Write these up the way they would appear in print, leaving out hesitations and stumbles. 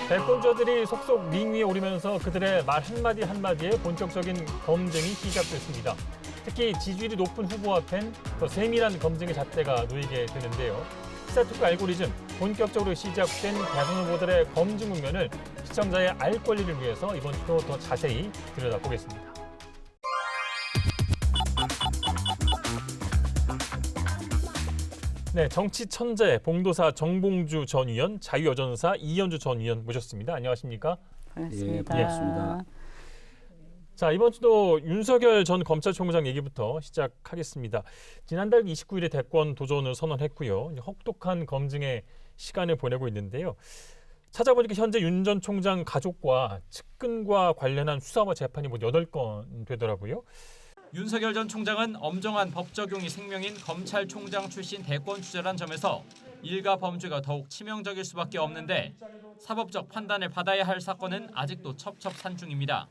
대권자들이 속속 링 위에 오르면서 그들의 말 한마디 한마디에 본격적인 검증이 시작됐습니다. 특히 지지율이 높은 후보 앞엔 더 세밀한 검증의 잣대가 놓이게 되는데요. 시사특구 알고리즘, 본격적으로 시작된 대선 후보들의 검증 국면을 시청자의 알 권리를 위해서 이번 주도 더 자세히 들여다보겠습니다. 네, 정치 천재 봉도사 정봉주 전 의원, 자유여전사 이현주 전 의원 모셨습니다. 안녕하십니까? 반갑습니다. 예, 반갑습니다. 자, 이번 주도 윤석열 전 검찰총장 얘기부터 시작하겠습니다. 지난달 29일에 대권 도전을 선언했고요. 혹독한 검증의 시간을 보내고 있는데요. 찾아보니까 현재 윤 전 총장 가족과 측근과 관련한 수사와 재판이 모두 8건 되더라고요. 윤석열 전 총장은 엄정한 법 적용이 생명인 검찰총장 출신 대권 주자란 점에서 일가 범죄가 더욱 치명적일 수밖에 없는데 사법적 판단을 받아야 할 사건은 아직도 첩첩산중입니다.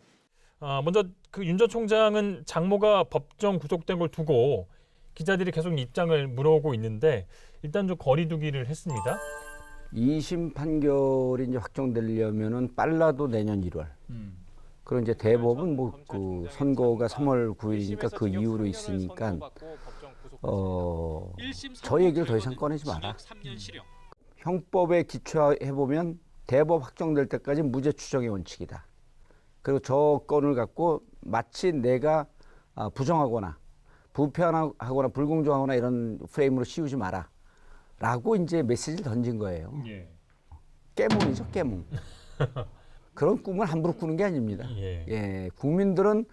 먼저 그 윤 전 총장은 장모가 법정 구속된 걸 두고 기자들이 계속 입장을 물어오고 있는데 일단 좀 거리두기를 했습니다. 2심 판결이 이제 확정되려면은 빨라도 내년 1월. 그리고 이제 대법은 뭐 그 선거가 3월 9일이니까 그 이후로 있으니까 저 얘기를 더 이상 꺼내지 마라. 형법에 기초해 보면 대법 확정될 때까지 무죄 추정의 원칙이다. 그리고 저 건을 갖고 마치 내가 부정하거나 부패하거나 불공정하거나 이런 프레임으로 씌우지 마라. 라고 이제 메시지를 던진 거예요. 예. 깨몽이죠, 깨몽. 그런 꿈을 함부로 꾸는 게 아닙니다. 예, 국민들은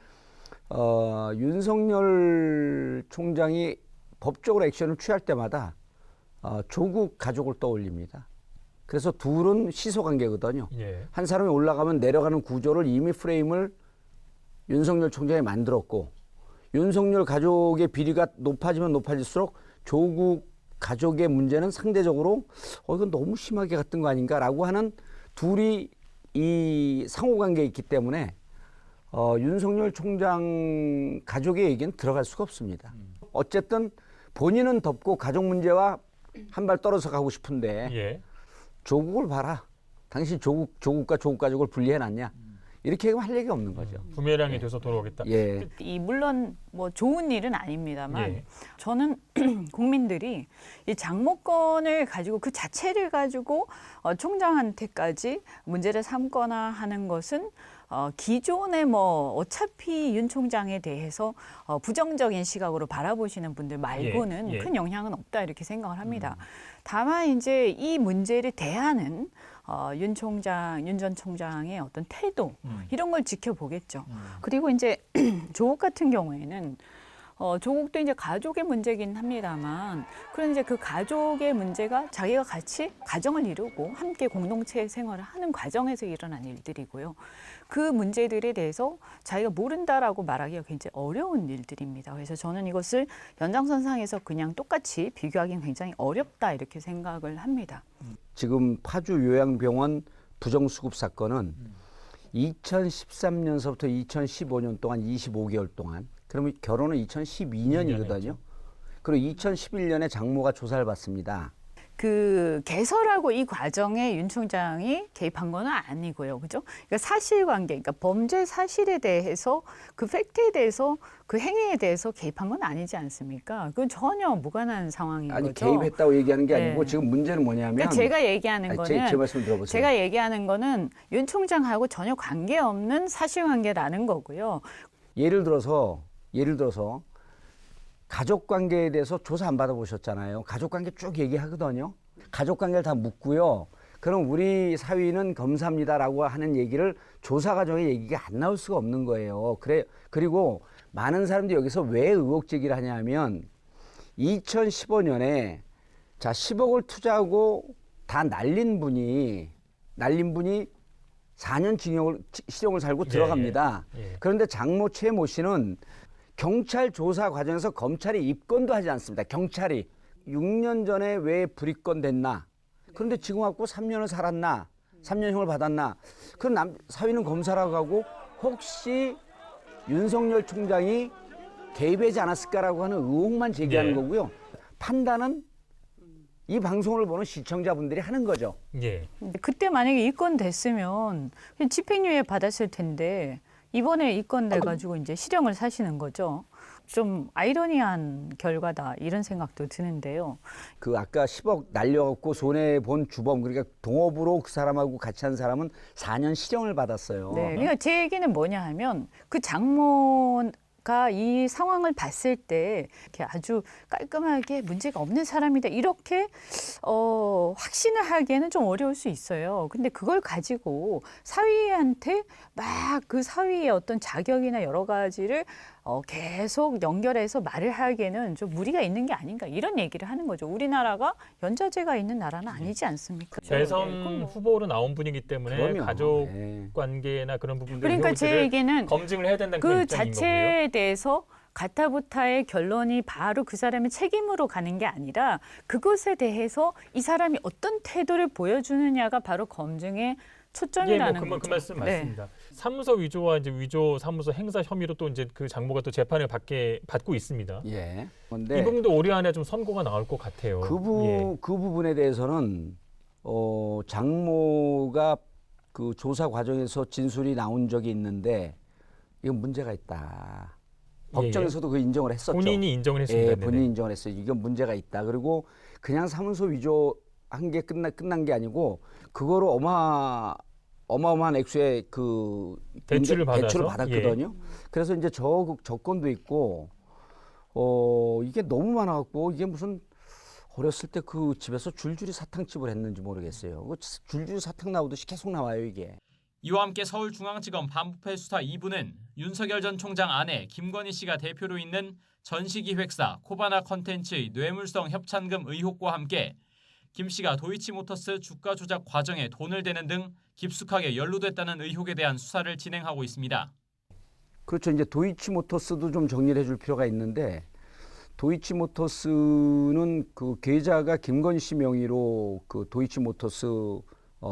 윤석열 총장이 법적으로 액션을 취할 때마다 조국 가족을 떠올립니다. 그래서 둘은 시소관계거든요. 예. 한 사람이 올라가면 내려가는 구조를 이미 프레임을 윤석열 총장이 만들었고 윤석열 가족의 비리가 높아지면 높아질수록 조국 가족의 문제는 상대적으로 이건 너무 심하게 갔던 거 아닌가라고 하는 둘이 이 상호관계에 있기 때문에 윤석열 총장 가족의 얘기는 들어갈 수가 없습니다. 어쨌든 본인은 덮고 가족 문제와 한 발 떨어져 가고 싶은데 예. 조국을 봐라. 당신 조국과 조국 가족을 분리해놨냐. 이렇게 할 얘기가 없는 거죠. 부메랑이 돼서 돌아오겠다. 예. 물론 뭐 좋은 일은 아닙니다만 예. 저는 국민들이 이 장모권을 가지고 그 자체를 가지고 총장한테까지 문제를 삼거나 하는 것은 기존에 뭐 어차피 윤 총장에 대해서 부정적인 시각으로 바라보시는 분들 말고는 예. 큰 영향은 없다 이렇게 생각을 합니다. 다만 이제 이 문제를 대하는 윤 전 총장의 어떤 태도 이런 걸 지켜보겠죠. 그리고 이제 조국 같은 경우에는 조국도 이제 가족의 문제긴 합니다만 그런 이제 그 가족의 문제가 자기가 같이 가정을 이루고 함께 공동체 생활을 하는 과정에서 일어난 일들이고요. 그 문제들에 대해서 자기가 모른다라고 말하기가 굉장히 어려운 일들입니다. 그래서 저는 이것을 연장선상에서 그냥 똑같이 비교하기는 굉장히 어렵다 이렇게 생각을 합니다. 지금 파주 요양병원 부정수급 사건은 2013년서부터 2015년 동안 25개월 동안 그러면 결혼은 2012년이거든요. 그리고 2011년에 장모가 조사를 받습니다. 그 개설하고 이 과정에 윤 총장이 개입한 건 아니고요. 그죠? 그러니까 사실관계, 그러니까 범죄 사실에 대해서 그 팩트에 대해서 그 행위에 대해서 개입한 건 아니지 않습니까? 그건 전혀 무관한 상황인 아니 거죠. 개입했다고 얘기하는 게 아니고 네. 지금 문제는 뭐냐면 그러니까 제가 얘기하는 거는 제 말씀 들어보세요. 제가 얘기하는 거는 윤 총장하고 전혀 관계없는 사실관계라는 거고요. 예를 들어서 가족관계에 대해서 조사 안 받아보셨잖아요. 가족관계 쭉 얘기하거든요. 가족관계를 다 묻고요. 그럼 우리 사위는 검사입니다라고 하는 얘기를 조사 과정에 얘기가 안 나올 수가 없는 거예요. 그리고 많은 사람들이 여기서 왜 의혹 제기를 하냐면 2015년에 자 10억을 투자하고 다 날린 분이 4년 실형을 살고 들어갑니다. 예. 그런데 장모 최모 씨는 경찰 조사 과정에서 검찰이 입건도 하지 않습니다. 경찰이 6년 전에 왜 불입건 됐나? 그런데 지금 갖고 3년을 살았나? 3년형을 받았나? 그럼 사위는 검사라고 하고 혹시 윤석열 총장이 개입하지 않았을까라고 하는 의혹만 제기하는 거고요. 판단은 이 방송을 보는 시청자분들이 하는 거죠. 예. 근데 그때 만약에 입건 됐으면 그냥 집행유예 받았을 텐데 이번에 입건 돼가지고 이제 실형을 사시는 거죠. 좀 아이러니한 결과다 이런 생각도 드는데요. 그 아까 10억 날려갖고 손해 본 주범, 그러니까 동업으로 그 사람하고 같이 한 사람은 4년 실형을 받았어요. 네, 그러니까 제 얘기는 뭐냐 하면 그 장모가 이 상황을 봤을 때 이렇게 아주 깔끔하게 문제가 없는 사람이다 이렇게 확신을 하기에는 좀 어려울 수 있어요. 근데 그걸 가지고 사위한테 막 그 사위의 어떤 자격이나 여러 가지를 계속 연결해서 말을 하기에는 좀 무리가 있는 게 아닌가 이런 얘기를 하는 거죠. 우리나라가 연좌제가 있는 나라는 아니지 않습니까? 대선 후보로 나온 분이기 때문에 그럼요. 가족 네. 관계나 그런 부분들 그러니까 제 얘기는 검증을 해야 된다는 그런 그 입장인 자체에 거고요. 대해서 가타부타의 결론이 바로 그 사람의 책임으로 가는 게 아니라 그것에 대해서 이 사람이 어떤 태도를 보여주느냐가 바로 검증의 초점이라는 그 거죠. 말씀 네. 맞습니다. 사무소 위조와 이제 위조 사무소 행사 혐의로 또 이제 그 장모가 또 재판을 받고 있습니다. 예. 이 그런데 부분도 올해 안에 좀 선고가 나올 것 같아요. 예. 그 부분에 대해서는 장모가 그 조사 과정에서 진술이 나온 적이 있는데 이건 문제가 있다. 법정에서도 그 인정을 했었죠. 본인이 인정을 했습니다. 예, 네네. 본인이 인정을 했어요. 이건 문제가 있다. 그리고 그냥 사무소 위조한 게 끝난 게 아니고 그거로 어마어마한 액수의 그 대출을 받아서? 받았거든요. 그래서 이제 저건도 있고 이게 너무 많아갖고 이게 무슨 어렸을 때 그 집에서 줄줄이 사탕집을 했는지 모르겠어요. 그 줄줄이 사탕 나오듯이 계속 나와요 이게. 이와 함께 서울중앙지검 반부패 수사 2부는 윤석열 전 총장 아내 김건희 씨가 대표로 있는 전시기획사 코바나 컨텐츠의 뇌물성 협찬금 의혹과 함께 김 씨가 도이치모터스 주가 조작 과정에 돈을 대는 등 깊숙하게 연루됐다는 의혹에 대한 수사를 진행하고 있습니다. 그렇죠. 이제 도이치모터스도 좀 정리를 해줄 필요가 있는데 도이치모터스는 그 계좌가 김건희 씨 명의로 그 도이치모터스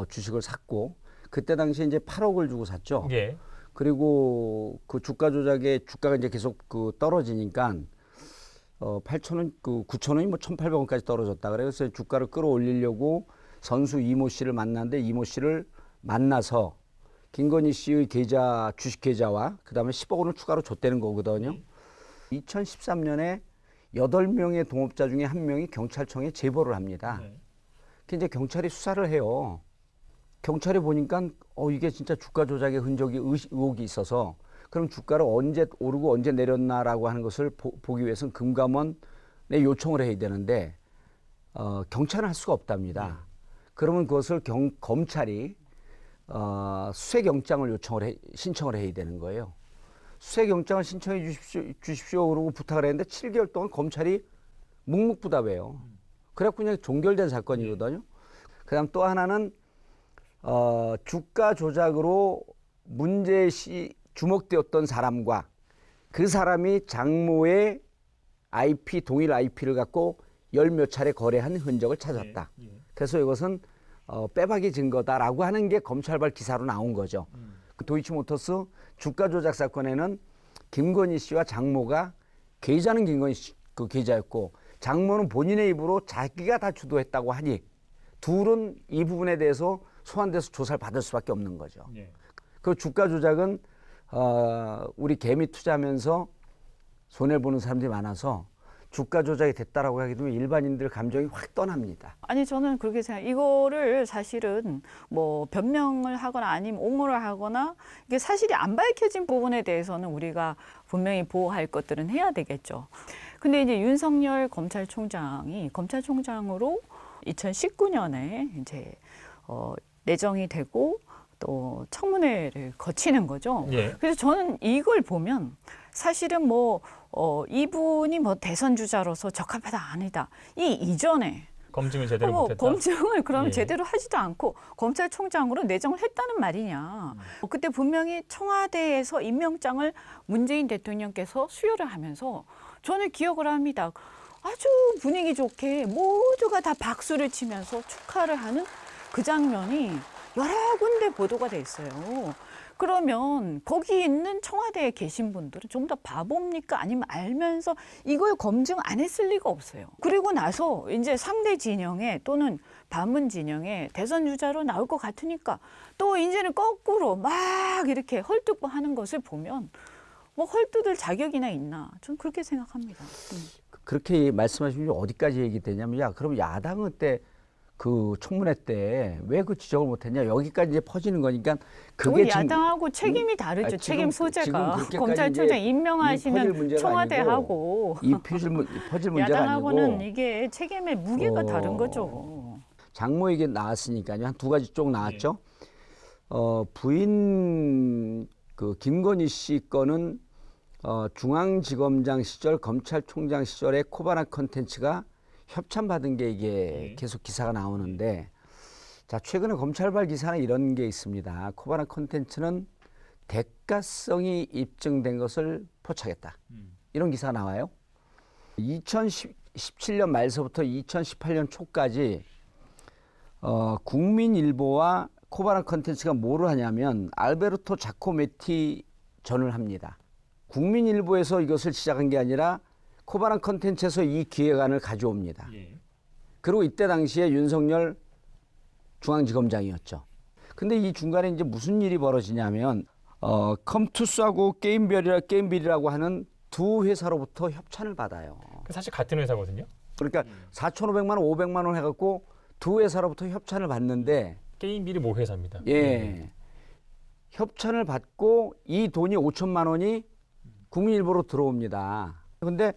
주식을 샀고 그때 당시에 이제 8억을 주고 샀죠. 예. 그리고 그 주가 조작에 주가가 이제 계속 그 떨어지니까 8,000원, 그 9,000원이 뭐 1,800원까지 떨어졌다. 그래서 주가를 끌어올리려고 선수 이모 씨를 만났는데 이모 씨를 만나서 김건희 씨의 계좌, 주식 계좌와 그다음에 10억 원을 추가로 줬다는 거거든요. 2013년에 8명의 동업자 중에 1명이 경찰청에 제보를 합니다. 그 이제 경찰이 수사를 해요. 경찰이 보니까 이게 진짜 주가 조작의 흔적이 의혹이 있어서 그럼 주가를 언제 오르고 언제 내렸나라고 하는 것을 보기 위해서는 금감원에 요청을 해야 되는데 경찰은 할 수가 없답니다. 그러면 그것을 검찰이 수색영장을 신청을 해야 되는 거예요. 수색영장을 신청해 주십시오 그러고 부탁을 했는데 7개월 동안 검찰이 묵묵부답해요. 그래갖고 그냥 종결된 사건이거든요. 그다음 또 하나는 주가 조작으로 문제시 주목되었던 사람과 그 사람이 장모의 IP, 동일 IP를 갖고 열 몇 차례 거래한 흔적을 찾았다. 그래서 이것은 빼박이 증거다라고 하는 게 검찰발 기사로 나온 거죠. 그 도이치모터스 주가 조작 사건에는 김건희 씨와 장모가 계좌는 김건희 씨 그 계좌였고 장모는 본인의 입으로 자기가 다 주도했다고 하니 둘은 이 부분에 대해서 소환돼서 조사를 받을 수밖에 없는 거죠. 그 주가 조작은 우리 개미 투자하면서 손해 보는 사람들이 많아서 주가 조작이 됐다라고 하게 되면 일반인들 감정이 확 떠납니다. 아니 저는 그렇게 생각해요. 이거를 사실은 뭐 변명을 하거나 아니면 옹호를 하거나 이게 사실이 안 밝혀진 부분에 대해서는 우리가 분명히 보호할 것들은 해야 되겠죠. 근데 이제 윤석열 검찰총장이 검찰총장으로 2019년에 이제 내정이 되고 또 청문회를 거치는 거죠. 예. 그래서 저는 이걸 보면 사실은 이분이 대선 주자로서 적합하다 아니다. 이 이전에 검증을 제대로 못했다. 검증을 그럼 예. 제대로 하지도 않고 검찰총장으로 내정을 했다는 말이냐. 그때 분명히 청와대에서 임명장을 문재인 대통령께서 수여를 하면서 저는 기억을 합니다. 아주 분위기 좋게 모두가 다 박수를 치면서 축하를 하는 그 장면이 여러 군데 그렇게 보도가 돼 있어요. 그러면 거기 있는 청와대에 계신 분들은 좀 더 바보입니까? 아니면 알면서 이걸 검증 안 했을 리가 없어요. 그리고 나서 이제 상대 진영에 또는 반문 진영에 대선 주자로 나올 것 같으니까 또 이제는 거꾸로 막 이렇게 헐뜯고 하는 것을 보면 뭐 헐뜯을 자격이나 있나? 전 그렇게 생각합니다. 그렇게 말씀하신 게 어디까지 얘기되냐면, 야, 그럼 야당은 때 그 청문회 때 왜 그 지적을 못했냐, 여기까지 이제 퍼지는 거니까 그게 그건 야당하고 책임이 다르죠. 지금 책임 소재가 그렇게까지 검찰총장 이제 임명하시는 청와대하고 이 퍼질 문제가 야당하고는 아니고 이게 책임의 무게가 다른 거죠. 장모 얘기 나왔으니까요. 한 두 가지 쪽 나왔죠. 부인 그 김건희 씨 거는 중앙지검장 시절 검찰총장 시절에 코바나 컨텐츠가 협찬받은 게 이게 계속 기사가 나오는데, 자, 최근에 검찰발 기사는 이런 게 있습니다. 코바나 컨텐츠는 대가성이 입증된 것을 포착했다. 이런 기사가 나와요. 2017년 말서부터 2018년 초까지 국민일보와 코바나 컨텐츠가 뭐를 하냐면 알베르토 자코메티 전을 합니다. 국민일보에서 이것을 시작한 게 아니라 코바나 컨텐츠에서 이 기획안을 가져옵니다. 그리고 이때 당시에 윤석열 중앙지검장이었죠. 근데 이 중간에 이제 무슨 일이 벌어지냐면 컴투스하고 게임빌이라고 하는 두 회사로부터 협찬을 받아요. 사실 같은 회사거든요. 그러니까 4,500만 원, 500만 원 해갖고 두 회사로부터 협찬을 받는데, 게임빌이 모 회사입니다. 예, 협찬을 받고 이 돈이 5천만 원이 국민일보로 들어옵니다. 그런데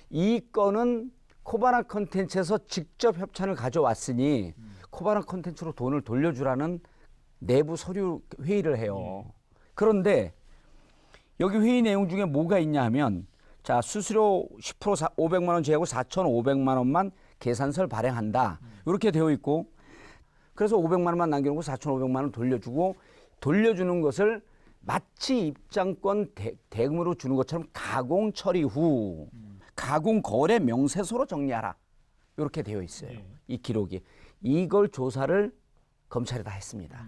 이 건은 코바나 컨텐츠에서 직접 협찬을 가져왔으니 코바나 컨텐츠로 돈을 돌려주라는 내부 서류 회의를 해요. 그런데 여기 회의 내용 중에 뭐가 있냐 하면, 자, 수수료 10% 500만 원 제하고 4,500만 원만 계산서를 발행한다. 이렇게 되어 있고, 그래서 500만 원만 남겨놓고 4,500만 원 돌려주고, 돌려주는 것을 마치 입장권 대금으로 주는 것처럼 가공 처리 후 가공 거래 명세서로 정리하라. 이렇게 되어 있어요. 이 기록이. 이걸 조사를 검찰이 다 했습니다.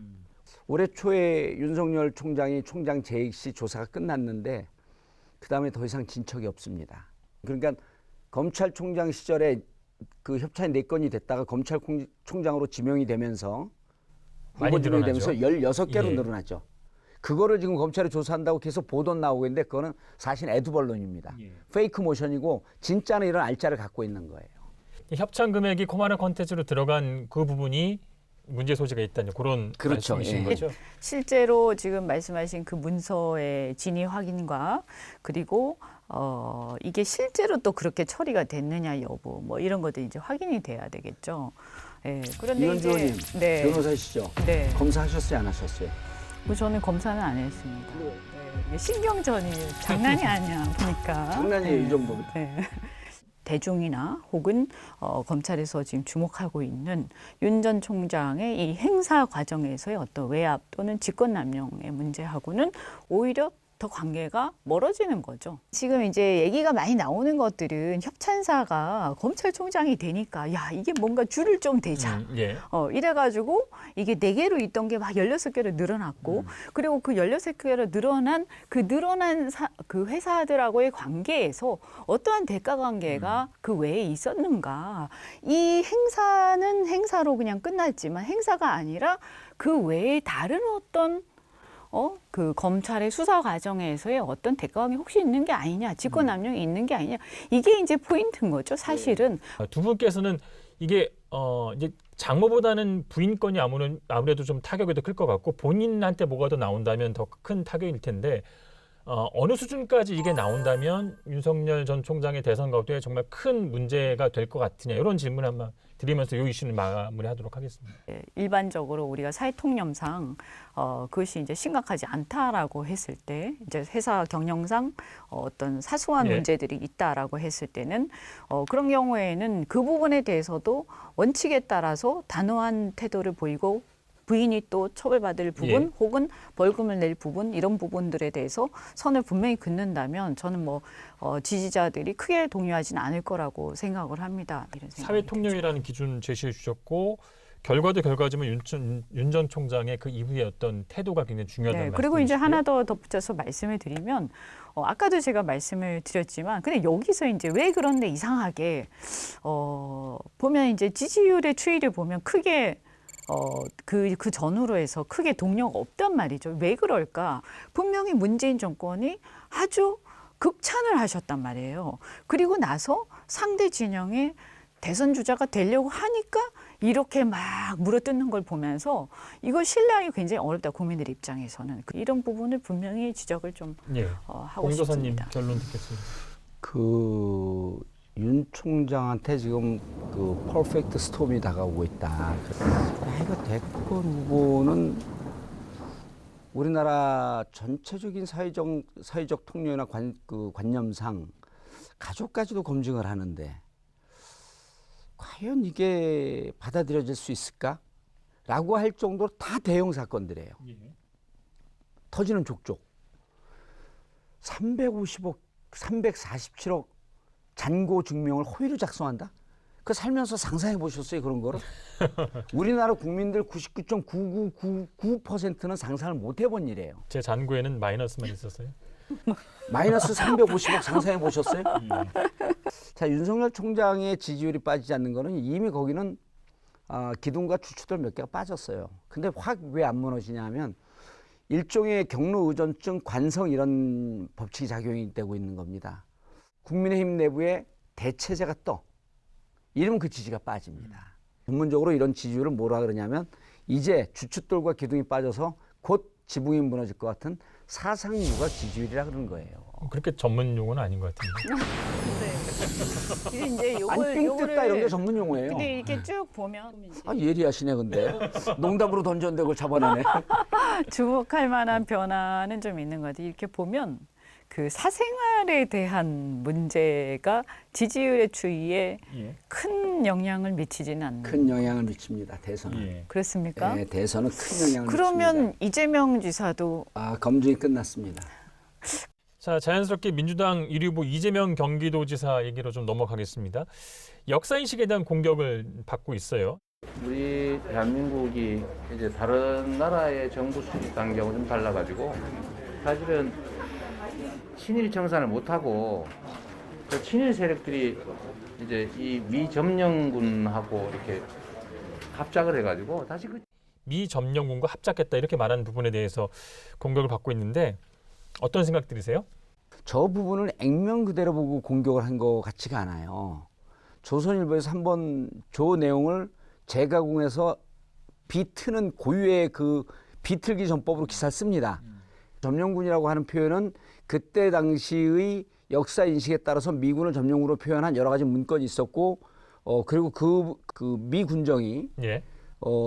올해 초에 윤석열 총장이 총장 재익 시 조사가 끝났는데 그다음에 더 이상 진척이 없습니다. 그러니까 검찰총장 시절에 그 협찬이 4건이 됐다가 검찰총장으로 지명이 되면서 많이 지명이 늘어나죠. 되면서 16개로 늘어났죠. 그거를 지금 검찰이 조사한다고 계속 보도 나오고 있는데 그거는 사실 애두벌론입니다. 페이크 모션이고 진짜는 이런 알짜를 갖고 있는 거예요. 이 협찬 금액이 코바나 컨텐츠로 들어간 그 부분이 문제 소지가 있다는 그런 그렇죠. 말씀이신 예. 거죠? 실제로 지금 말씀하신 그 문서의 진위 확인과 그리고 이게 실제로 또 그렇게 처리가 됐느냐 여부 뭐 이런 것들이 이제 확인이 돼야 되겠죠. 예. 그런데 이현주 이제 의원님, 변호사시죠? 네. 검사하셨어요, 안 하셨어요? 뭐 저는 검사는 안 했습니다. 네. 신경전이 장난이 아니야 보니까. 장난이에요, 이 정도. 네. 대중이나 혹은 검찰에서 지금 주목하고 있는 윤 전 총장의 이 행사 과정에서의 어떤 외압 또는 직권남용의 문제하고는 오히려 더 관계가 멀어지는 거죠. 지금 이제 얘기가 많이 나오는 것들은 협찬사가 검찰총장이 되니까 야 이게 뭔가 줄을 좀 대자. 예. 이래가지고 이게 4개로 있던 게 막 16개로 늘어났고 그리고 그 16개로 늘어난 그 회사들하고의 관계에서 어떠한 대가 관계가 그 외에 있었는가. 이 행사는 행사로 그냥 끝났지만 행사가 아니라 그 외에 다른 어떤 그 검찰의 수사 과정에서의 어떤 대가관계 혹시 있는 게 아니냐, 직권남용이 있는 게 아니냐, 이게 이제 포인트인 거죠, 사실은. 두 분께서는 이게 이제 장모보다는 부인 건이 아무래도 좀 타격이 더 클 것 같고 본인한테 뭐가 더 나온다면 더 큰 타격일 텐데 어느 수준까지 이게 나온다면 윤석열 전 총장의 대선 가도에 정말 큰 문제가 될 것 같으냐 이런 질문 한번 드리면서 이 이슈는 마무리하도록 하겠습니다. 일반적으로 우리가 사회 통념상 그것이 이제 심각하지 않다라고 했을 때 이제 회사 경영상 어떤 사소한 문제들이 있다라고 했을 때는 그런 경우에는 그 부분에 대해서도 원칙에 따라서 단호한 태도를 보이고 부인이 또 처벌받을 부분 혹은 벌금을 낼 부분 이런 부분들에 대해서 선을 분명히 긋는다면 저는 뭐 지지자들이 크게 동요하지는 않을 거라고 생각을 합니다. 이런 사회 통념이라는 기준 제시해 주셨고 결과도 결과지만 윤 전 총장의 그 이후의 어떤 태도가 굉장히 중요하다는 말씀이시죠. 그리고 이제 하나 더 덧붙여서 말씀을 드리면 아까도 제가 말씀을 드렸지만 근데 여기서 이제 왜 그런데 이상하게 보면 이제 지지율의 추이를 보면 크게 그 전후로 해서 크게 동료가 없단 말이죠. 왜 그럴까? 분명히 문재인 정권이 아주 극찬을 하셨단 말이에요. 그리고 나서 상대 진영의 대선 주자가 되려고 하니까 이렇게 막 물어뜯는 걸 보면서 이걸 신뢰하기 굉장히 어렵다. 국민들 입장에서는. 이런 부분을 분명히 지적을 좀 하고 공도사님 싶습니다. 결론 듣겠습니다. 윤 총장한테 지금 퍼펙트 스톰이 다가오고 있다. 이거 대권 후보는 우리나라 전체적인 사회적 통념이나 관념상 가족까지도 검증을 하는데 과연 이게 받아들여질 수 있을까? 라고 할 정도로 다 대형 사건들이에요. 터지는 족족. 350억, 347억 잔고 증명을 허위로 작성한다? 그 살면서 상상해 보셨어요, 그런 거를? 우리나라 국민들 99.9999%는 상상을 못 해본 일이에요. 제 잔고에는 마이너스만 있었어요. 마이너스 350억 상상해 보셨어요? 자, 윤석열 총장의 지지율이 빠지지 않는 거는 이미 거기는 기둥과 주축들 몇 개가 빠졌어요. 근데 확 왜 안 무너지냐 하면 일종의 경로 의존증 관성 이런 법칙이 작용이 되고 있는 겁니다. 국민의힘 내부에 대체제가 떠. 이러면 그 지지가 빠집니다. 전문적으로 이런 지지율을 뭐라 그러냐면 이제 주춧돌과 기둥이 빠져서 곧 지붕이 무너질 것 같은 사상유가 지지율이라 그러는 거예요. 그렇게 전문 용어는 아닌 것 같은데. 네. 이제 안 삥뜯다 이런 게 전문 용어예요. 근데 이렇게 쭉 보면 예리하시네 근데. 농담으로 던졌는데 그걸 잡아내네. 주목할 만한 변화는 좀 있는 것 같아요. 이렇게 보면 그 사생활에 대한 문제가 지지율의 추이에 큰 영향을 미치지는 않는. 큰 영향을 미칩니다. 대선은. 그렇습니까? 네, 대선은 큰 영향을 그러면 미칩니다. 이재명 지사도 검증이 끝났습니다. 자, 자연스럽게 민주당 1위 후보 이재명 경기도지사 얘기로 좀 넘어가겠습니다. 역사인식에 대한 공격을 받고 있어요. 우리 대한민국이 이제 다른 나라의 정부 수립 단계하고 좀 달라가지고 사실은 친일 청산을 못하고 그 친일 세력들이 이제 이 미점령군하고 이렇게 합작을 해가지고 다시 미점령군과 합작했다 이렇게 말하는 부분에 대해서 공격을 받고 있는데 어떤 생각 들으세요? 저 부분을 액면 그대로 보고 공격을 한 것 같지가 않아요. 조선일보에서 한번 저 내용을 재가공해서 비트는 고유의 그 비틀기 전법으로 기사를 씁니다. 점령군이라고 하는 표현은 그때 당시의 역사 인식에 따라서 미군을 점령군으로 표현한 여러 가지 문건이 있었고, 그리고 그 미군정이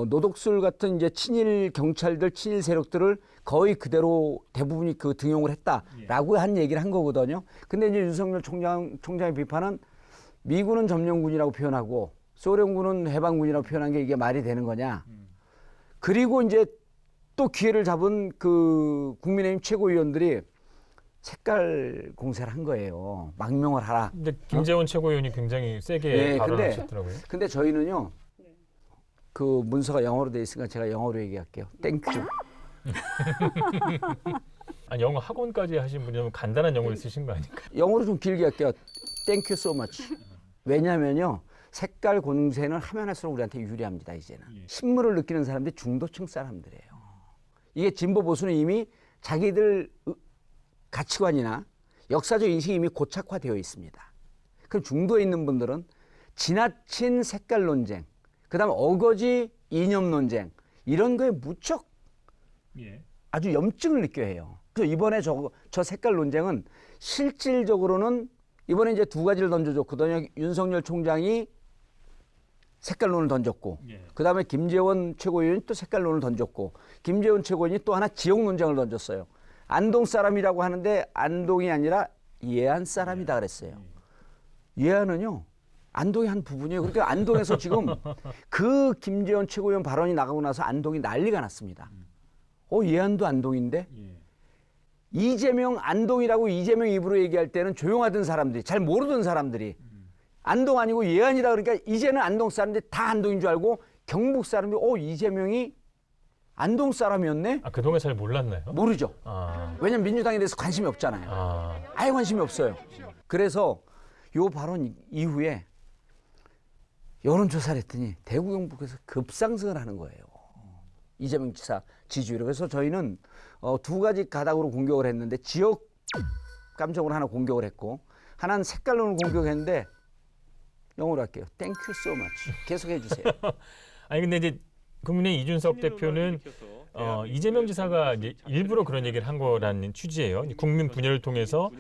노독술 같은 이제 친일 경찰들, 친일 세력들을 거의 그대로 대부분이 등용을 했다라고 한 얘기를 한 거거든요. 근데 이제 윤석열 총장의 비판은 미군은 점령군이라고 표현하고 소련군은 해방군이라고 표현한 게 이게 말이 되는 거냐. 그리고 이제 또 기회를 잡은 그 국민의힘 최고위원들이 색깔 공세를 한 거예요. 망명을 하라. 근데 김재원 최고위원이 굉장히 세게 발언하셨더라고요. 근데 저희는요. 그 문서가 영어로 돼 있으니까 제가 영어로 얘기할게요. 땡큐. 아니, 영어 학원까지 하신 분이 너무 간단한 영어를 쓰신 거 아닐까? 영어로 좀 길게 할게요. 땡큐 so much. 왜냐면요. 색깔 공세는 하면 할수록 우리한테 유리합니다. 이제는. 신물을 느끼는 사람들이 중도층 사람들이에요. 이게 진보 보수는 이미 자기들 가치관이나 역사적 인식이 이미 고착화되어 있습니다. 그럼 중도에 있는 분들은 지나친 색깔 논쟁, 그다음 어거지 이념 논쟁 이런 거에 무척 아주 염증을 느껴야 해요. 그래서 이번에 저 색깔 논쟁은 실질적으로는 이번에 이제 두 가지를 던져줬거든요. 윤석열 총장이 색깔론을 던졌고, 그다음에 김재원 최고위원이 또 색깔론을 던졌고, 김재원 최고위원이 또 하나 지역 논쟁을 던졌어요. 안동 사람이라고 하는데 안동이 아니라 예안 사람이다 그랬어요. 예안은요. 안동의 한 부분이에요. 그러니까 안동에서 지금 그 김재원 최고위원 발언이 나가고 나서 안동이 난리가 났습니다. 예안도 안동인데? 이재명 안동이라고 이재명 입으로 얘기할 때는 조용하던 사람들이, 잘 모르던 사람들이 안동 아니고 예안이라 그러니까 이제는 안동 사람들이 다 안동인 줄 알고 경북 사람이 이재명이 안동 사람이었네? 아, 그동안 잘 몰랐나요? 모르죠. 아, 왜냐면 민주당에 대해서 관심이 없잖아요. 아, 아예 관심이 없어요. 그래서 요 발언 이후에 여론조사를 했더니 대구 경북에서 급상승을 하는 거예요. 이재명 지사 지지율이. 그래서 저희는 두 가지 가닥으로 공격을 했는데 지역 감정으로 하나 공격을 했고 하나는 색깔론을 공격했는데 영어로 할게요. Thank you so much. 계속 해주세요. 아니 근데 이제 국민의 이준석 대표는 이재명 지사가 이제 일부러 그런 얘기를 한 거라는 취지예요. 국민 분열을 통해서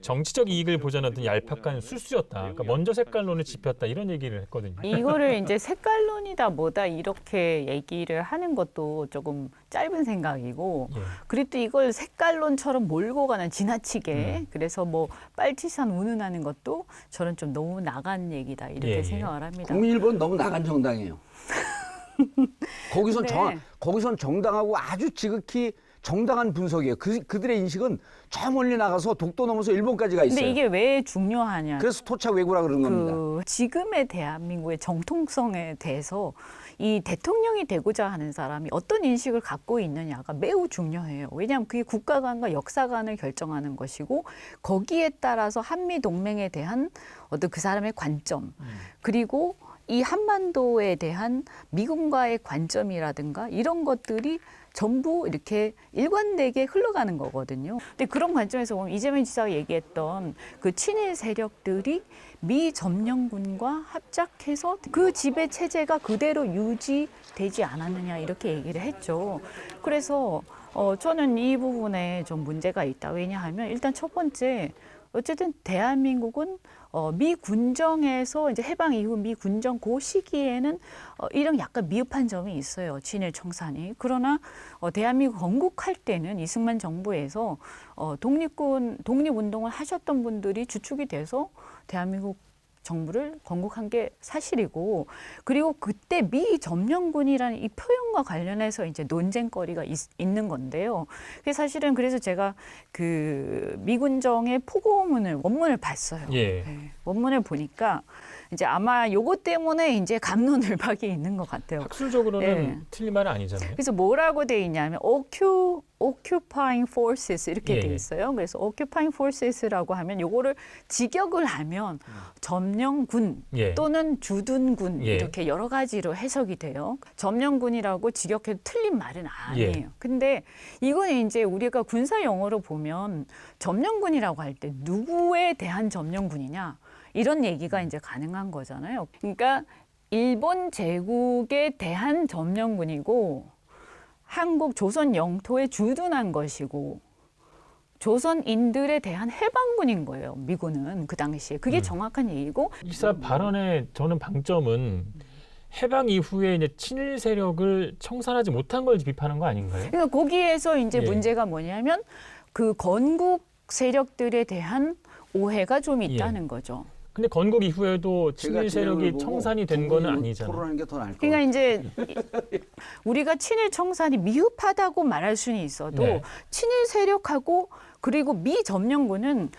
정치적 이익을 보장하던 얄팍한 술수였다. 그러니까 먼저 색깔론을 짚었다 이런 얘기를 했거든요. 이거를 이제 색깔론이다 뭐다 이렇게 얘기를 하는 것도 조금 짧은 생각이고 예. 그리고 또 이걸 색깔론처럼 몰고 가는 지나치게 그래서 뭐 빨치산 운운하는 것도 저는 좀 너무 나간 얘기다 이렇게 예. 생각을 합니다. 국민일보는 너무 나간 정당이에요. 거기선 네. 거기선 정당하고 아주 지극히 정당한 분석이에요. 그들의 인식은 저 멀리 나가서 독도 넘어서 일본까지 가 있어요. 근데 이게 왜 중요하냐? 그래서 토착 왜구라 그러는 겁니다. 지금의 대한민국의 정통성에 대해서 이 대통령이 되고자 하는 사람이 어떤 인식을 갖고 있느냐가 매우 중요해요. 왜냐하면 그게 국가관과 역사관을 결정하는 것이고 거기에 따라서 한미 동맹에 대한 어떤 그 사람의 관점 그리고 이 한반도에 대한 미군과의 관점이라든가 이런 것들이 전부 이렇게 일관되게 흘러가는 거거든요. 근데 그런 관점에서 보면 이재명 지사가 얘기했던 그 친일 세력들이 미 점령군과 합작해서 그 지배 체제가 그대로 유지되지 않았느냐 이렇게 얘기를 했죠. 그래서 저는 이 부분에 좀 문제가 있다. 왜냐하면 일단 첫 번째 어쨌든 대한민국은 미 군정에서 이제 해방 이후 미 군정 그 시기에는 이런 약간 미흡한 점이 있어요. 친일 청산이. 그러나 대한민국 건국할 때는 이승만 정부에서 독립운동을 하셨던 분들이 주축이 돼서 대한민국 정부를 건국한 게 사실이고 그리고 그때 미 점령군이라는 이 표현과 관련해서 이제 논쟁거리가 있는 건데요. 사실은 그래서 제가 그 미군정의 원문을 봤어요. 예. 네, 원문을 보니까 이제 아마 요것 때문에 이제 갑론을박이 있는 것 같아요. 학술적으로는 예. 틀린 말은 아니잖아요. 그래서 뭐라고 돼 있냐면 occupying forces 이렇게 예. 돼 있어요. 그래서 occupying forces라고 하면 요거를 직역을 하면 점령군 예. 또는 주둔군 예. 이렇게 여러 가지로 해석이 돼요. 점령군이라고 직역해도 틀린 말은 아니에요. 예. 근데 이거는 이제 우리가 군사 용어로 보면 점령군이라고 할 때 누구에 대한 점령군이냐 이런 얘기가 이제 가능한 거잖아요. 그러니까 일본 제국에 대한 점령군이고 한국 조선 영토에 주둔한 것이고 조선인들에 대한 해방군인 거예요. 미군은 그 당시에. 그게 정확한 얘기고. 이사 발언의 저는 방점은 해방 이후에 이제 친일 세력을 청산하지 못한 걸 비판한 거 아닌가요? 그러니까 거기에서 이제 예. 문제가 뭐냐면 그 건국 세력들에 대한 오해가 좀 있다는 거죠. 근데 건국 이후에도 친일 세력이 청산이 된 거는 아니잖아요. 토론하는 게 더 나을 것 그러니까 같아요. 이제 우리가 친일 청산이 미흡하다고 말할 수는 있어도 네. 친일 세력하고 그리고 미 점령군은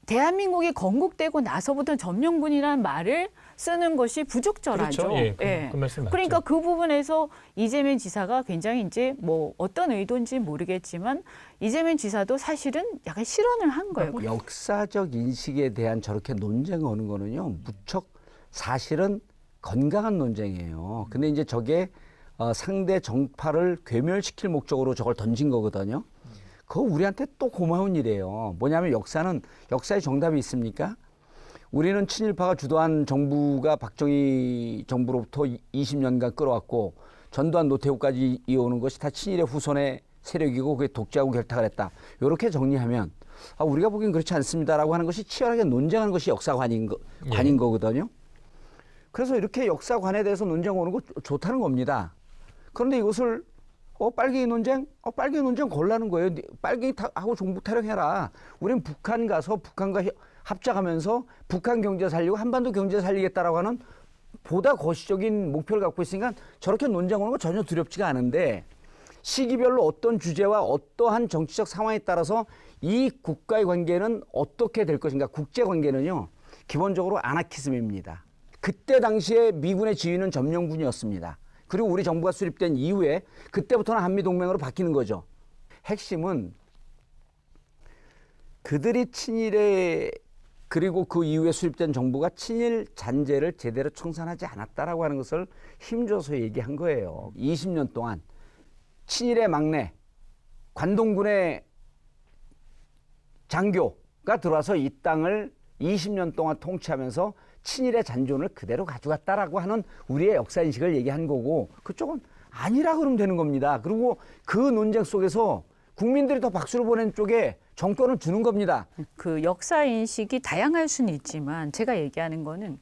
대한민국이 건국되고 나서부터 점령군이라는 말을 쓰는 것이 부적절하죠. 그렇죠. 예, 그 말씀 맞죠. 그러니까 그 부분에서 이재명 지사가 굉장히 이제 뭐 어떤 의도인지 모르겠지만 이재명 지사도 사실은 약간 실언을 한 거예요. 역사적 인식에 대한 저렇게 논쟁을 하는 거는요, 무척 사실은 건강한 논쟁이에요. 근데 이제 저게 상대 정파를 괴멸시킬 목적으로 저걸 던진 거거든요. 그거 우리한테 또 고마운 일이에요. 뭐냐면 역사에 정답이 있습니까? 우리는 친일파가 주도한 정부가 박정희 정부로부터 20년간 끌어왔고 전두환 노태우까지 이어오는 것이 다 친일의 후손의 세력이고 그게 독재하고 결탁을 했다. 이렇게 정리하면 우리가 보기엔 그렇지 않습니다라고 하는 것이 치열하게 논쟁하는 것이 역사관인 거거든요. 그래서 이렇게 역사관에 대해서 논쟁하는 거 좋다는 겁니다. 그런데 이것을 빨갱이 논쟁 골라는 거예요. 빨갱이하고 종북 타령해라. 우리는 북한 가서 북한과 합작하면서 북한 경제 살리고 한반도 경제 살리겠다라고 하는 보다 거시적인 목표를 갖고 있으니까 저렇게 논쟁하는 거 전혀 두렵지가 않은데 시기별로 어떤 주제와 어떠한 정치적 상황에 따라서 이 국가의 관계는 어떻게 될 것인가. 국제 관계는요. 기본적으로 아나키즘입니다. 그때 당시에 미군의 지휘는 점령군이었습니다. 그리고 우리 정부가 수립된 이후에 그때부터는 한미동맹으로 바뀌는 거죠. 핵심은 그들이 친일에 그리고 그 이후에 수립된 정부가 친일 잔재를 제대로 청산하지 않았다라고 하는 것을 힘줘서 얘기한 거예요. 20년 동안 친일의 막내 관동군의 장교가 들어와서 이 땅을 20년 동안 통치하면서 친일의 잔존을 그대로 가져갔다라고 하는 우리의 역사인식을 얘기한 거고 그쪽은 아니라 그러면 되는 겁니다. 그리고 그 논쟁 속에서 국민들이 더 박수를 보낸 쪽에 정권을 주는 겁니다. 그 역사 인식이 다양할 수는 있지만 제가 얘기하는 거는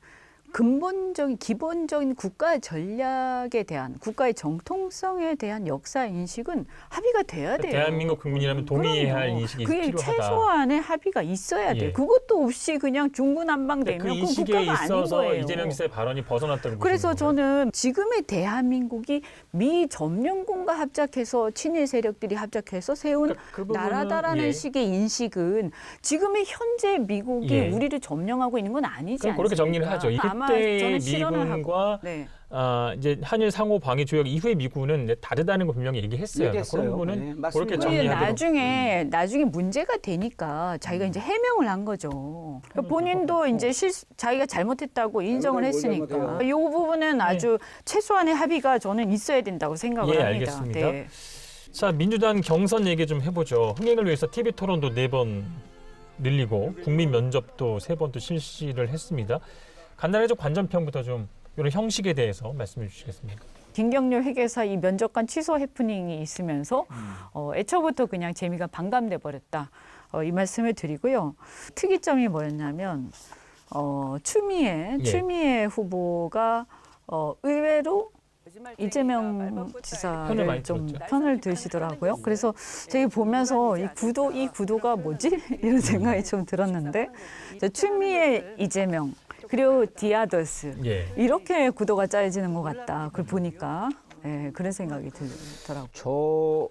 근본적인 기본적인 국가 전략에 대한 국가의 정통성에 대한 역사 인식은 합의가 돼야 돼요. 대한민국 국민이라면 동의해야 할 그럼요. 인식이 그게 필요하다. 최소한의 합의가 있어야 돼요. 예. 그것도 없이 그냥 중구난방되면 그 그 인식에 국가가 아닌 있어서 거예요. 이재명 지사의 발언이 벗어났다고 그래서 보시는 거예요? 저는 지금의 대한민국이 미 점령군과 합작해서 친일 세력들이 합작해서 세운 그러니까 그 부분은, 나라다라는 예. 식의 인식은 지금의 현재 미국이 예. 우리를 점령하고 있는 건 아니지 그럼 않습니까? 그렇게 정리를 하죠. 아마 그때의 저는 실현을 미군과 하고. 네. 이제 한일 상호 방위 조약 이후의 미군은 이제 다르다는 거 분명히 얘기했어요. 얘기했어요. 그런 부분은 네, 맞습니다. 그렇게 그게 정리하도록. 나중에 문제가 되니까 자기가 이제 해명을 한 거죠. 본인도 이제 자기가 잘못했다고 인정을 뭘 했으니까. 잘못해요? 이 부분은 아주 최소한의 합의가 저는 있어야 된다고 생각을 예, 합니다. 알겠습니다. 네. 자, 민주당 경선 얘기 좀 해보죠. 흥행을 위해서 TV 토론도 4번 늘리고 국민 면접도 3번 또 실시를 했습니다. 간단하게 좀 관전평부터 좀 이런 형식에 대해서 말씀해 주시겠습니까? 김경률 회계사 이 면접관 취소 해프닝이 있으면서 애초부터 그냥 재미가 반감돼 버렸다. 이 말씀을 드리고요. 특이점이 뭐였냐면 추미애 후보가 의외로 이재명 편을 지사를 많이 좀 들었죠. 편을 드시더라고요. 그래서 제가 보면서 이 구도가 뭐지? 이런 생각이 좀 들었는데 추미애 이재명 그리고 디아더스 예. 이렇게 구도가 짜여지는 것 같다. 그걸 보니까 그런 생각이 들더라고요.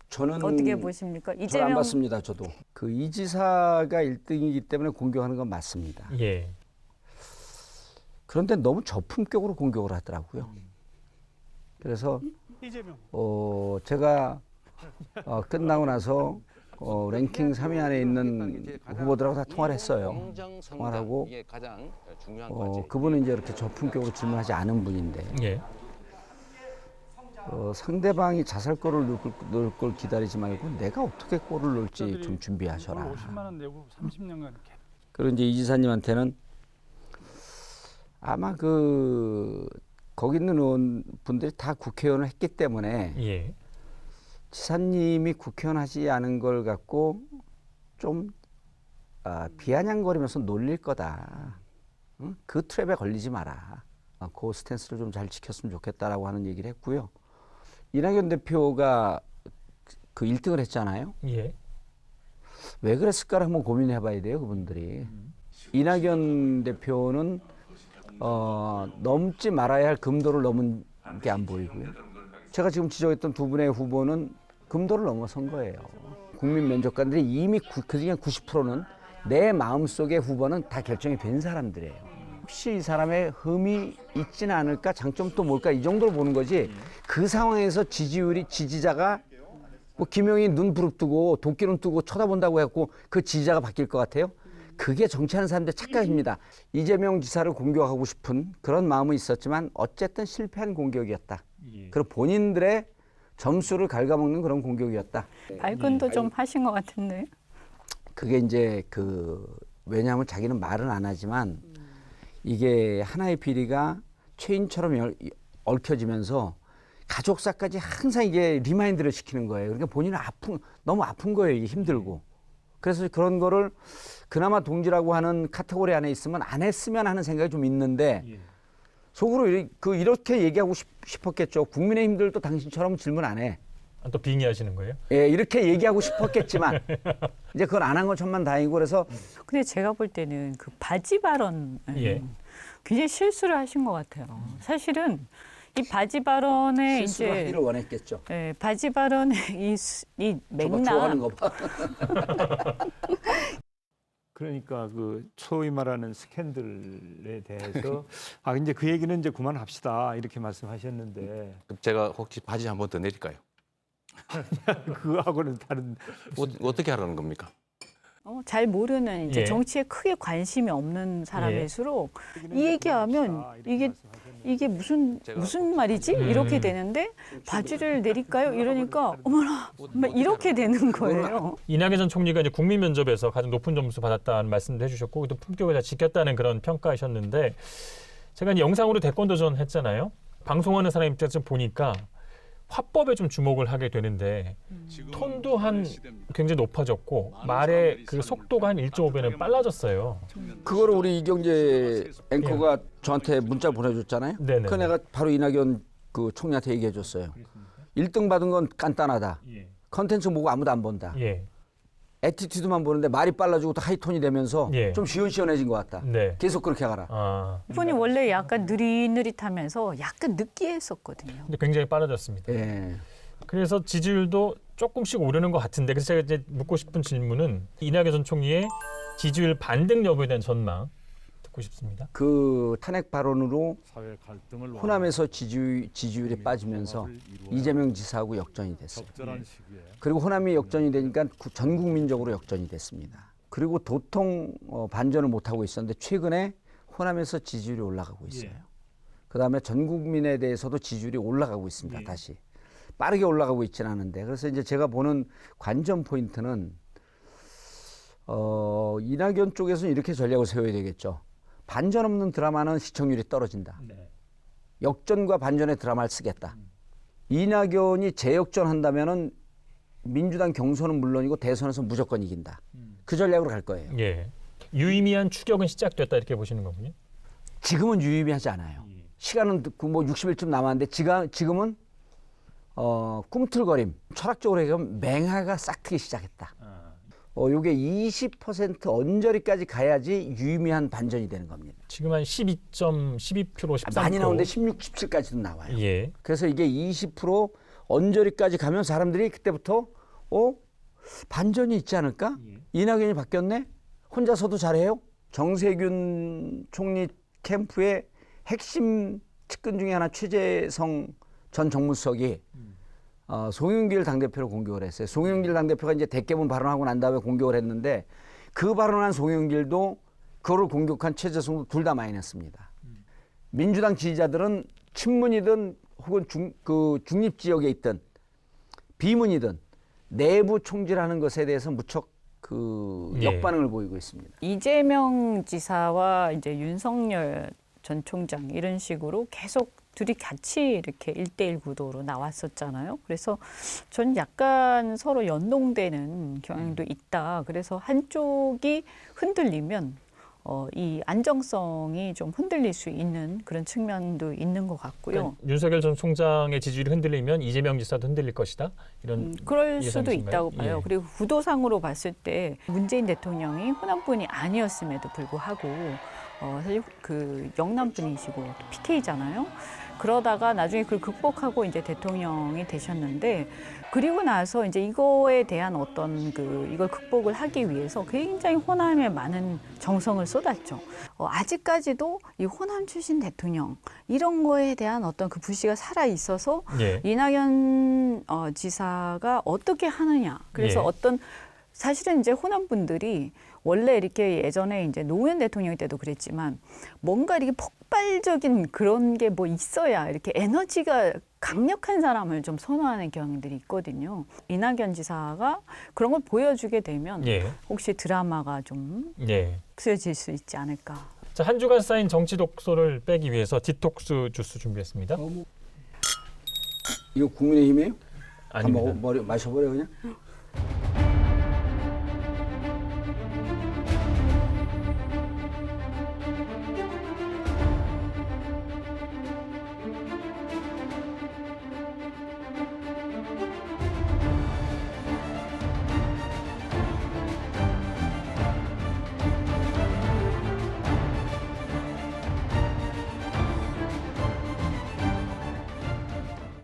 저는 어떻게 보십니까? 잘 안 이재명 봤습니다. 저도 그 이 지사가 1등이기 때문에 공격하는 건 맞습니다. 예. 그런데 너무 저품격으로 공격을 하더라고요. 그래서 제가 끝나고 나서 랭킹 3위 안에 있는 후보들하고 다 통화를 했어요. 통화를 하고 그분은 이제 이렇게 저품격으로 질문하지 않은 분인데 예. 상대방이 자살골을 넣을 걸 기다리지 말고 내가 어떻게 골을 넣을지 좀 준비하셔라. 50만 원 내고 30년간 그리고 이제 이 지사님한테는 아마 거기 있는 의원분들이 다 국회의원을 했기 때문에 예. 지사님이 국회의원 하지 않은 걸 갖고 좀 비아냥거리면서 놀릴 거다. 응? 그 트랩에 걸리지 마라. 그 스탠스를 좀 잘 지켰으면 좋겠다라고 하는 얘기를 했고요. 이낙연 대표가 그 1등을 했잖아요. 예. 왜 그랬을까를 한번 고민해 봐야 돼요, 그분들이. 이낙연 대표는 넘지 말아야 할 금도를 넘은 게 안 보이고요. 제가 지금 지적했던 두 분의 후보는 금도를 넘어선 거예요. 국민 면접관들이 이미 그중에 90%는 내 마음속의 후보는 다 결정이 된 사람들이에요. 혹시 이 사람의 흠이 있지는 않을까, 장점도 뭘까 이 정도로 보는 거지. 그 상황에서 지지자가 뭐 김용희 눈 부릅뜨고 도끼눈 뜨고 쳐다본다고 해갖고 그 지지자가 바뀔 것 같아요? 그게 정치하는 사람들의 착각입니다. 이재명 지사를 공격하고 싶은 그런 마음은 있었지만 어쨌든 실패한 공격이었다. 그리고 본인들의 점수를 갉아먹는 그런 공격이었다. 발끈도 좀 하신 것 같은데. 그게 이제 왜냐하면 자기는 말은 안 하지만 이게 하나의 비리가 체인처럼 얽혀지면서 가족사까지 항상 이게 리마인드를 시키는 거예요. 그러니까 본인은 너무 아픈 거예요. 이게 힘들고. 그래서 그런 거를 그나마 동지라고 하는 카테고리 안에 있으면 안 했으면 하는 생각이 좀 있는데 속으로 이렇게 얘기하고 싶었겠죠. 국민의힘들도 당신처럼 질문 안 해. 또 빙의하시는 거예요? 예, 이렇게 얘기하고 싶었겠지만 이제 그걸 안 한 건 천만다행이고 그래서 근데 제가 볼 때는 그 바지 발언 예. 굉장히 실수를 하신 것 같아요. 사실은 이 바지 발언의 실수를 이제 하기를 원했겠죠. 바지 발언의 이 저거 좋아하는 맥락 거 봐. 그러니까 그 소위 말하는 스캔들에 대해서 아 이제 그 얘기는 이제 그만합시다 이렇게 말씀하셨는데 그럼 제가 혹시 바지 한 번 더 내릴까요? 그거하고는 다른 어떻게 하라는 겁니까? 잘 모르는 이제 예. 정치에 크게 관심이 없는 사람일수록 이 얘기하면 이게 무슨 말이지? 이렇게 되는데 바지를 내릴까요? 이러니까 어머나 막 이렇게 되는 거예요. 이낙연 전 총리가 이제 국민 면접에서 가장 높은 점수 받았다는 말씀도 해주셨고 또 품격을 잘 지켰다는 그런 평가하셨는데 제가 이제 영상으로 대권 도전했잖아요. 방송하는 사람 입장에서 보니까 화법에 좀 주목을 하게 되는데 톤도 굉장히 높아졌고 말의 그 속도가 한 1.5배는 빨라졌어요. 그거를 우리 이경재 앵커가 저한테 문자 보내줬잖아요. 네네. 그 내가 바로 이낙연 그 총리한테 얘기해줬어요. 1등 받은 건 간단하다. 컨텐츠 보고 아무도 안 본다. 예. 애티튜드만 보는데 말이 빨라지고 또 하이톤이 되면서 예. 좀 시원시원해진 것 같다. 네. 계속 그렇게 가라. 아, 이분이 원래 약간 느릿느릿하면서 약간 느끼했었거든요. 근데 굉장히 빨라졌습니다. 예. 그래서 지지율도 조금씩 오르는 것 같은데 그래서 제가 이제 묻고 싶은 질문은 이낙연 전 총리의 지지율 반등 여부에 대한 전망 듣고 싶습니다. 그 탄핵 발언으로 사회 갈등을 호남에서 지지율이 빠지면서 이재명 지사하고 역전이 됐어요. 적절한 시기에 그리고 호남이 역전이 되니까 전 국민적으로 역전이 됐습니다. 그리고 도통 반전을 못하고 있었는데 최근에 호남에서 지지율이 올라가고 있어요. 그다음에 전 국민에 대해서도 지지율이 올라가고 있습니다. 다시. 빠르게 올라가고 있지는 않은데 그래서 이제 제가 보는 관전 포인트는 이낙연 쪽에서는 이렇게 전략을 세워야 되겠죠. 반전 없는 드라마는 시청률이 떨어진다. 역전과 반전의 드라마를 쓰겠다. 이낙연이 재역전한다면은 민주당 경선은 물론이고 대선에서 무조건 이긴다. 그 전략으로 갈 거예요. 예. 유의미한 추격은 시작됐다 이렇게 보시는 거군요. 지금은 유의미하지 않아요. 시간은 뭐 60일쯤 남았는데 지금은 꿈틀거림, 철학적으로 얘기하면 맹하가 싹트기 시작했다. 요게 20% 언저리까지 가야지 유의미한 반전이 되는 겁니다. 지금 한 12% 13%. 많이 나오는데 16, 17까지도 나와요. 예. 그래서 이게 20% 언저리까지 가면 사람들이 그때부터 반전이 있지 않을까? 이낙연이 바뀌었네? 혼자서도 잘해요? 정세균 총리 캠프의 핵심 측근 중에 하나 최재성 전 정무수석이 송영길 당대표를 공격을 했어요. 송영길 당대표가 이제 대깨문 발언하고 난 다음에 공격을 했는데 그 발언한 송영길도 그거를 공격한 최재성도 둘 다 마이너스입니다. 민주당 지지자들은 친문이든 혹은 중립지역에 있든 비문이든 내부 총질하는 것에 대해서 무척 역반응을 보이고 있습니다. 이재명 지사와 이제 윤석열 전 총장 이런 식으로 계속 둘이 같이 이렇게 1대1 구도로 나왔었잖아요. 그래서 전 약간 서로 연동되는 경향도 있다. 그래서 한쪽이 흔들리면 이 안정성이 좀 흔들릴 수 있는 그런 측면도 있는 것 같고요. 그러니까 윤석열 전 총장의 지지율이 흔들리면 이재명 지사도 흔들릴 것이다. 이런 그럴 수도 예상이신가요? 있다고 봐요. 예. 그리고 구도상으로 봤을 때 문재인 대통령이 호남분이 아니었음에도 불구하고 사실 그 영남분이시고 PK잖아요. 그러다가 나중에 그걸 극복하고 이제 대통령이 되셨는데 그리고 나서 이제 이거에 대한 어떤 이걸 극복을 하기 위해서 굉장히 호남에 많은 정성을 쏟았죠. 아직까지도 이 호남 출신 대통령 이런 거에 대한 어떤 그 불씨가 살아 있어서 예. 이낙연 지사가 어떻게 하느냐. 그래서 예. 사실은 이제 호남 분들이 원래 이렇게 예전에 이제 노무현 대통령 때도 그랬지만 뭔가 이렇게 폭발적인 그런 게 뭐 있어야 이렇게 에너지가 강력한 사람을 좀 선호하는 경향들이 있거든요. 이낙연 지사가 그런 걸 보여주게 되면 예. 혹시 드라마가 좀 예. 쓰여질 수 있지 않을까. 자, 한 주간 쌓인 정치 독소를 빼기 위해서 디톡스 주스 준비했습니다. 이거 국민의힘이에요? 다 아닙니다. 마셔버려 그냥?